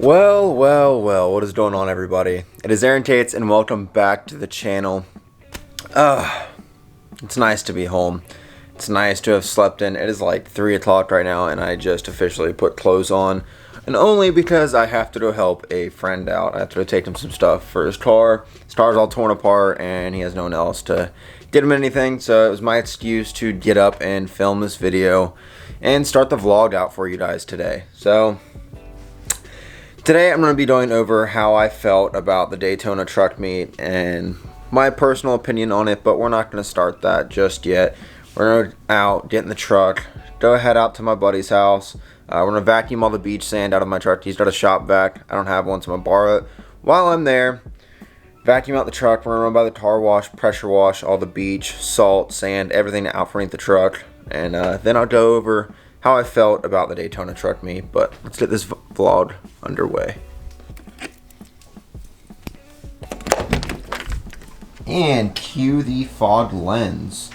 Well, what is going on, everybody? It is Aaron Tates, and welcome back to the channel. It's nice to be home. It's nice to have slept in. It is like 3 o'clock right now, and I just officially put clothes on. And only because I have to go help a friend out. I have to go take him some stuff for his car. His car's all torn apart, and he has no one else to get him anything. So it was my excuse to get up and film this video and start the vlog out for you guys today. So today I'm going to be going over how I felt about the Daytona truck meet and my personal opinion on it, but we're not going to start that just yet. We're going to out, get in the truck, go ahead out to my buddy's house. We're going to vacuum all the beach sand out of my truck. He's got a shop vac. I don't have one, so I'm going to borrow it. While I'm there, vacuum out the truck. We're going to run by the car wash, pressure wash, all the beach, salt, sand, everything out underneath the truck. And then I'll go over how I felt about the Daytona truck meet, but let's get this vlog underway. And cue the fog lens.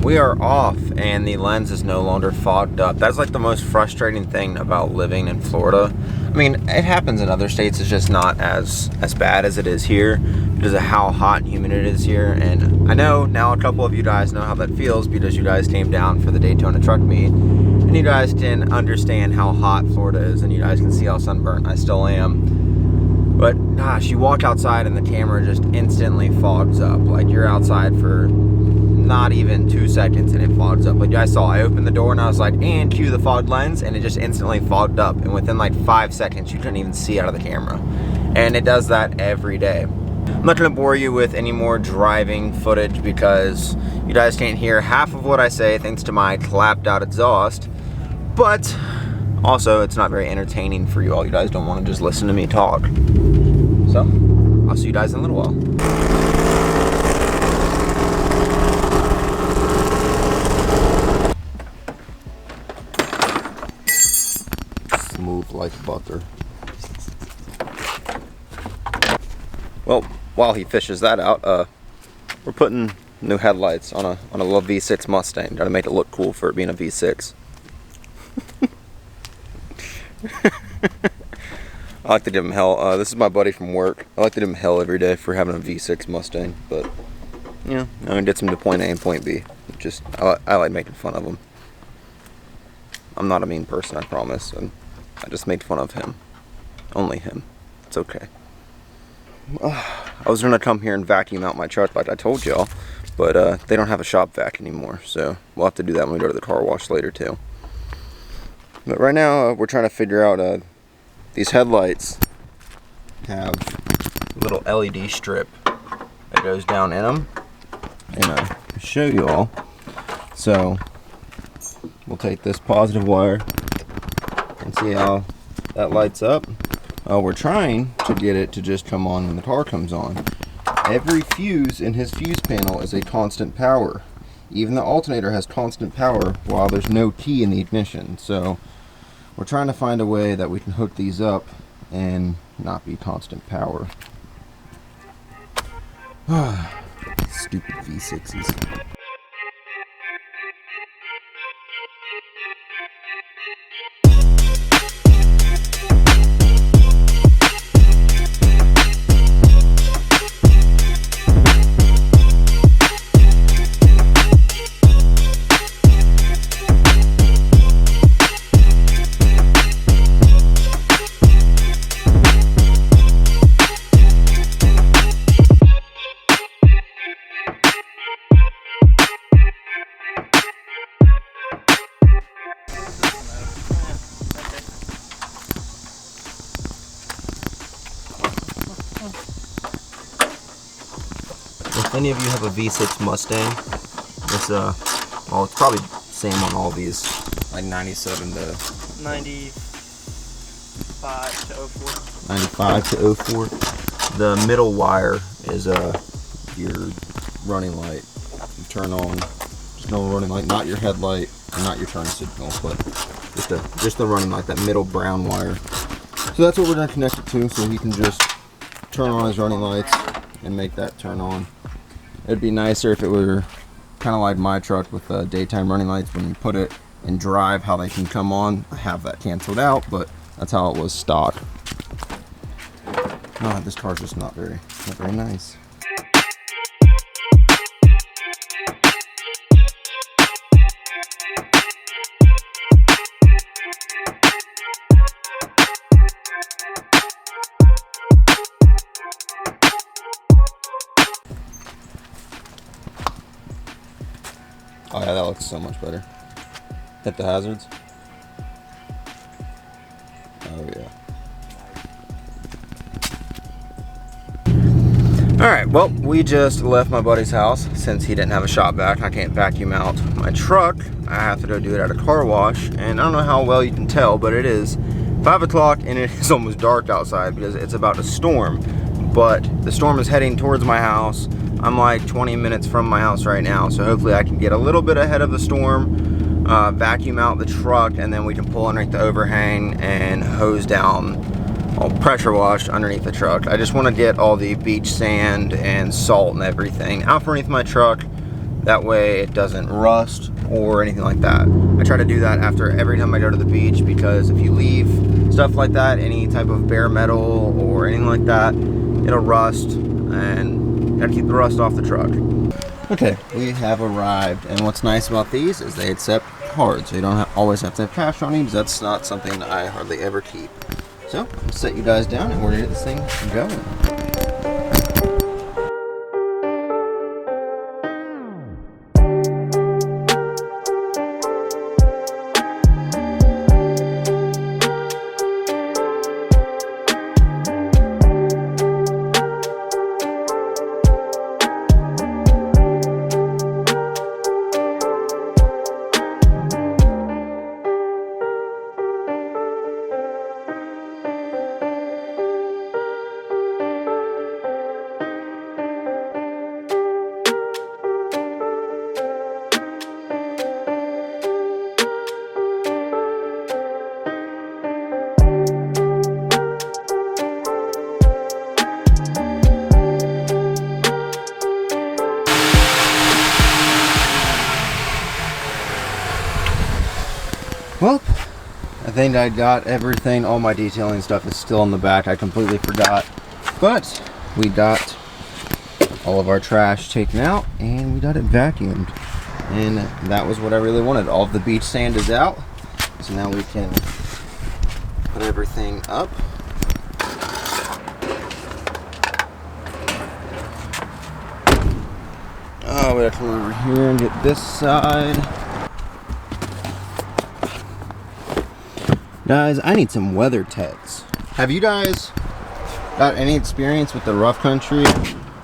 We are off and the lens is no longer fogged up. That's like the most frustrating thing about living in Florida. I mean, it happens in other states, it's just not as bad as it is here because of how hot and humid it is here. And I know now a couple of you guys know how that feels because you guys came down for the Daytona truck meet and you guys can understand how hot Florida is, and you guys can see how sunburnt I still am. But gosh, you walk outside and the camera just instantly fogs up. Like you're outside for not even 2 seconds and it fogs up. Like you guys saw, I opened the door and I was like, and cue the fog lens, and it just instantly fogged up, and within like 5 seconds you couldn't even see out of the camera. And it does that every day. I'm not going to bore you with any more driving footage because you guys can't hear half of what I say thanks to my clapped out exhaust, but also it's not very entertaining for you all. You guys don't want to just listen to me talk. So I'll see you guys in a little while. Smooth like butter. Well, while he fishes that out, we're putting new headlights on a little V6 Mustang. Gotta make it look cool for it being a V6. I like to give him hell. This is my buddy from work. I like to give him hell every day for having a V6 Mustang, but yeah, it gets him to point A and point B. Just I like making fun of him. I'm not a mean person, I promise. And I just made fun of him. Only him. It's okay. I was gonna come here and vacuum out my truck like I told y'all, but they don't have a shop vac anymore, so we'll have to do that when we go to the car wash later too. But right now we're trying to figure out these headlights have a little LED strip that goes down in them, and I'll show you all. So we'll take this positive wire and see how that lights up. We're trying to get it to just come on when the car comes on. Every fuse in his fuse panel is a constant power. Even the alternator has constant power while there's no key in the ignition. So we're trying to find a way that we can hook these up and not be constant power. Stupid V6s. If any of you have a V6 Mustang, it's well, it's probably the same on all these, like 97 to 95 to 04. 95 to 04. The middle wire is your running light. You turn on just no running light, not your headlight, and not your turn signal, but just the running light, that middle brown wire. So that's what we're gonna connect it to, so he can just turn on his running lights and make that turn on. It'd be nicer if it were kind of like my truck with the daytime running lights. When you put it in drive, how they can come on. I have that canceled out, but that's how it was stock. Oh, this car's just not very nice. Oh yeah, that looks so much better. Hit the hazards. Oh yeah. Alright, well, we just left my buddy's house since he didn't have a shop vac. I can't vacuum out my truck. I have to go do it at a car wash. And I don't know how well you can tell, but it is 5 o'clock and it is almost dark outside because it's about to storm. But the storm is heading towards my house. I'm like 20 minutes from my house right now, so hopefully I can get a little bit ahead of the storm, vacuum out the truck, and then we can pull underneath the overhang and hose down, all pressure washed underneath the truck. I just want to get all the beach sand and salt and everything out from underneath my truck. That way it doesn't rust or anything like that. I try to do that after every time I go to the beach, because if you leave stuff like that, any type of bare metal or anything like that, it'll rust, and you gotta keep the rust off the truck. Okay, we have arrived, and what's nice about these is they accept cards, so you don't always have to have cash on you, because that's not something I hardly ever keep. So, I'll set you guys down and we're gonna get this thing going. Well, I think I got everything. All my detailing stuff is still in the back. I completely forgot. But we got all of our trash taken out and we got it vacuumed. And that was what I really wanted. All of the beach sand is out. So now we can put everything up. Oh, we have to come over here and get this side. Guys, I need some weather techs. Have you guys got any experience with the rough country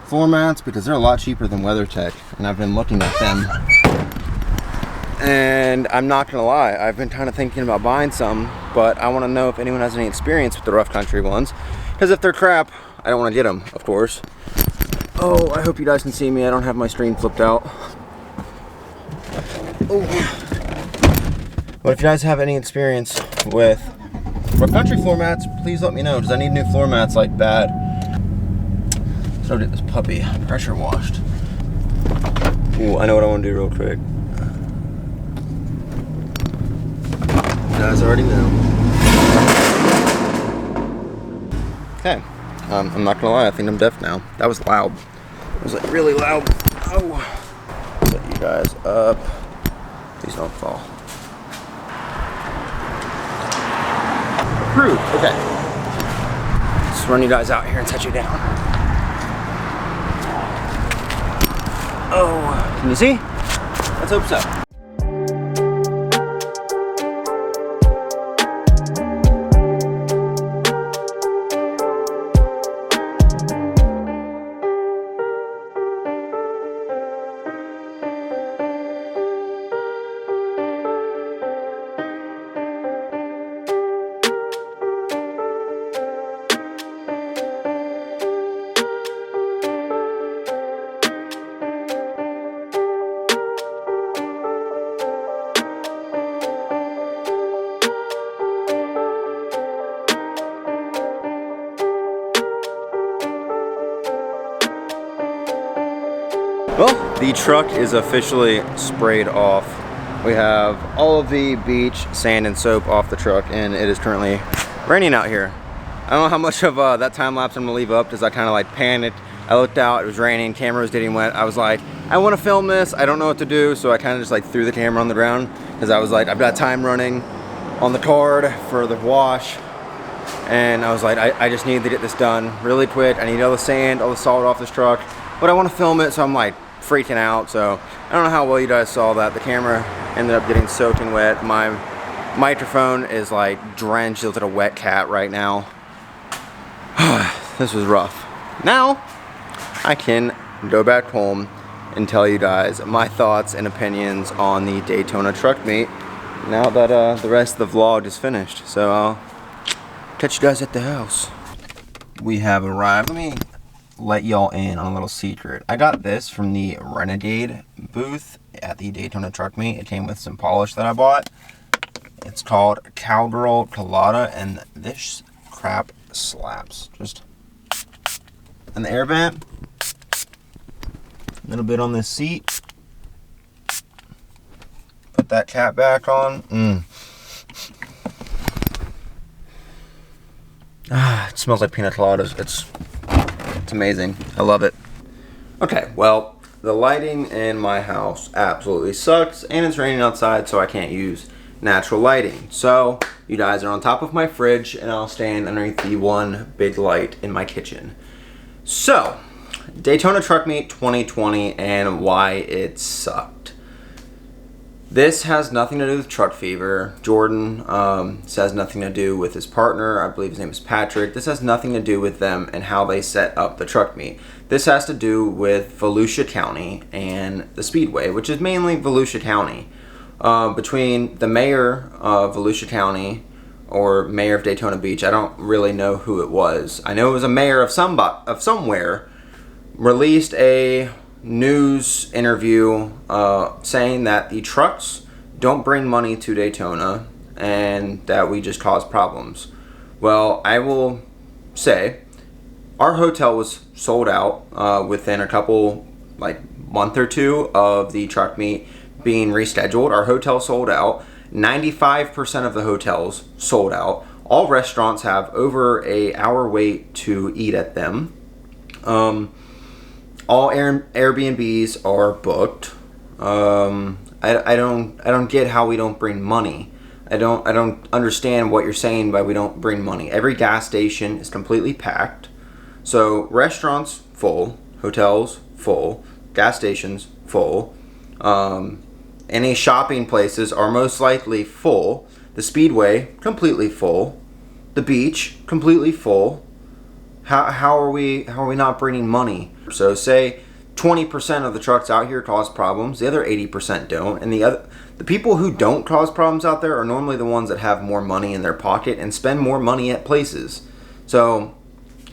floor mats? Because they're a lot cheaper than WeatherTech, and I've been looking at them. And I'm not gonna lie, I've been kind of thinking about buying some, but I want to know if anyone has any experience with the rough country ones. Because if they're crap, I don't want to get them, of course. Oh, I hope you guys can see me. I don't have my screen flipped out. Oh. But if you guys have any experience with rough country floor mats, please let me know, because I need new floor mats like bad. So get this puppy pressure washed. Ooh, I know what I want to do real quick. You guys already know. Okay, I'm not gonna lie, I think I'm deaf now. That was loud. It was like really loud. Oh. Set you guys up. Please don't fall. Approved. Okay. Just run you guys out here and set you down. Oh, can you see? Let's hope so. Well, the truck is officially sprayed off. We have all of the beach, sand, and soap off the truck, and it is currently raining out here. I don't know how much of that time lapse I'm gonna leave up because I kind of like panicked. I looked out, it was raining, camera was getting wet. I was like, I want to film this, I don't know what to do, so I kind of just like threw the camera on the ground because I was like, I've got time running on the card for the wash, and I was like, I just need to get this done really quick. I need all the sand, all the salt off this truck, but I want to film it, so I'm like freaking out. So I don't know how well you guys saw that. The camera ended up getting soaking wet. My microphone is like drenched. It's like a wet cat right now. This was rough. Now I can go back home and tell you guys my thoughts and opinions on the Daytona truck meet now that the rest of the vlog is finished. So I'll catch you guys at the house. We have arrived. Let me let y'all in on a little secret. I got this from the Renegade booth at the Daytona truck meet. It came with some polish that I bought. It's called Cowgirl Colada, and this crap slaps. Just and the air vent, a little bit on this seat. Put that cap back on. It smells like pina coladas. It's amazing. I love it. Okay, well, the lighting in my house absolutely sucks, and it's raining outside, so I can't use natural lighting. So you guys are on top of my fridge, and I'll stand underneath the one big light in my kitchen. So Daytona Truck Meet 2020 and why it sucked. This has nothing to do with truck fever. Jordan, this has nothing to do with his partner. I believe his name is Patrick. This has nothing to do with them and how they set up the truck meet. This has to do with Volusia County and the Speedway, which is mainly Volusia County. Between the mayor of Volusia County or mayor of Daytona Beach, I don't really know who it was. I know it was a mayor of somewhere, released a news interview saying that the trucks don't bring money to Daytona and that we just cause problems. Well, I will say our hotel was sold out within a couple, like month or two of the truck meet being rescheduled. Our hotel sold out. 95% of the hotels sold out. All restaurants have over an hour wait to eat at them. All Airbnbs are booked. I don't get how we don't bring money. I don't understand what you're saying by we don't bring money. Every gas station is completely packed. So restaurants full, hotels full, gas stations full. Any shopping places are most likely full. The Speedway completely full. The beach completely full. How are we not bringing money? So say 20% of the trucks out here cause problems, the other 80% don't, and the people who don't cause problems out there are normally the ones that have more money in their pocket and spend more money at places. So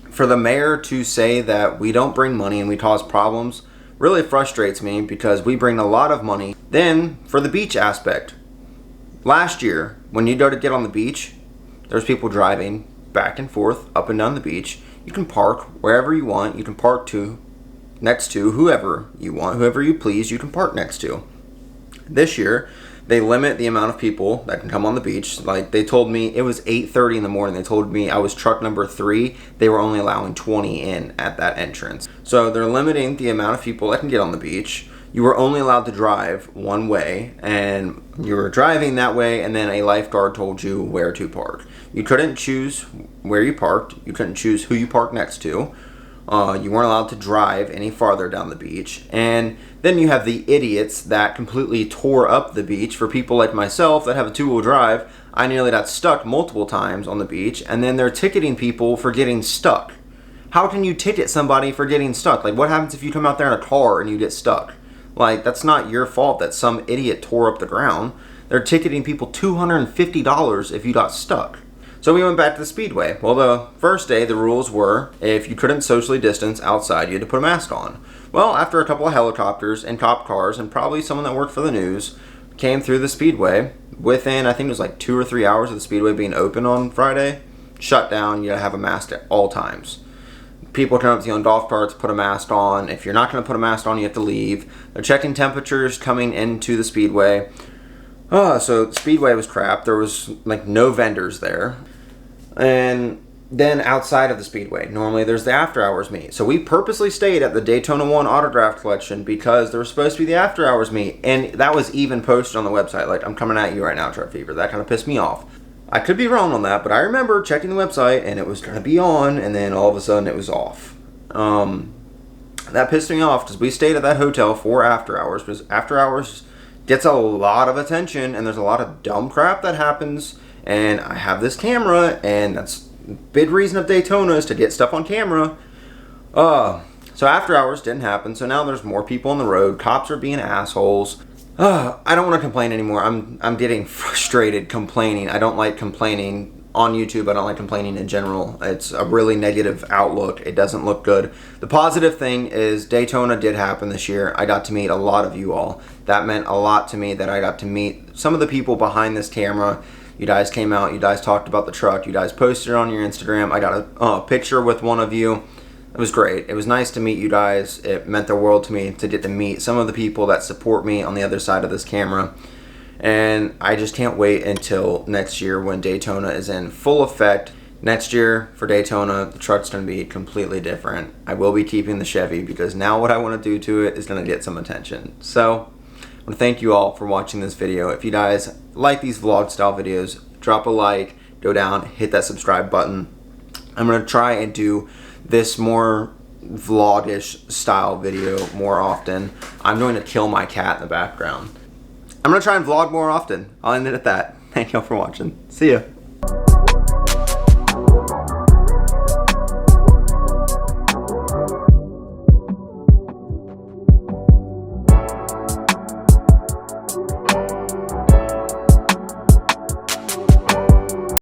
for the mayor to say that we don't bring money and we cause problems really frustrates me because we bring a lot of money. Then for the beach aspect, last year when you go to get on the beach, there's people driving back and forth up and down the beach. You can park wherever you want. You can park next to whoever you want, whoever you please, you can park next to. This year, they limit the amount of people that can come on the beach. Like they told me, it was 8:30 in the morning. They told me I was truck number 3. They were only allowing 20 in at that entrance. So they're limiting the amount of people that can get on the beach. You were only allowed to drive one way, and you were driving that way, and then a lifeguard told you where to park. You couldn't choose where you parked. You couldn't choose who you parked next to. You weren't allowed to drive any farther down the beach. And then you have the idiots that completely tore up the beach. For people like myself that have a 2-wheel drive, I nearly got stuck multiple times on the beach, and then they're ticketing people for getting stuck. How can you ticket somebody for getting stuck? Like, what happens if you come out there in a car and you get stuck? Like, that's not your fault that some idiot tore up the ground. They're ticketing people $250 if you got stuck. So we went back to the Speedway. Well, the first day, the rules were if you couldn't socially distance outside, you had to put a mask on. Well, after a couple of helicopters and cop cars and probably someone that worked for the news came through the Speedway, within, I think it was like 2 or 3 hours of the Speedway being open on Friday, shut down, you gotta have a mask at all times. People come up to you on golf carts, put a mask on. If you're not going to put a mask on, you have to leave. They're checking temperatures coming into the speedway. So the speedway was crap. There was like no vendors there. And then outside of the speedway, normally there's the after hours meet. So we purposely stayed at the Daytona 1 autograph collection because there was supposed to be the after hours meet. And that was even posted on the website. Like, I'm coming at you right now, Truck Fever. That kind of pissed me off. I could be wrong on that, but I remember checking the website and it was going to be on, and then all of a sudden it was off. That pissed me off because we stayed at that hotel for after hours, because after hours gets a lot of attention and there's a lot of dumb crap that happens. And I have this camera, and that's a big reason of Daytona is to get stuff on camera. So after hours didn't happen, so now there's more people on the road. Cops are being assholes. I don't want to complain anymore. I'm getting frustrated complaining. I don't like complaining on YouTube. I don't like complaining in general. It's a really negative outlook. It doesn't look good. The positive thing is Daytona did happen this year. I got to meet a lot of you all. That meant a lot to me that I got to meet some of the people behind this camera. You guys came out. You guys talked about the truck. You guys posted it on your Instagram. I got a picture with one of you. It was great. It was nice to meet you guys. It meant the world to me to get to meet some of the people that support me on the other side of this camera. And I just can't wait until next year when Daytona is in full effect. Next year for Daytona, the truck's going to be completely different. I will be keeping the Chevy because now what I want to do to it is going to get some attention. So I want to thank you all for watching this video. If you guys like these vlog style videos, drop a like, go down, hit that subscribe button. I'm going to try and do this more vlogish style video more often. I'm going to kill my cat in the background. I'm going to try and vlog more often. I'll end it at that. Thank y'all for watching. See ya.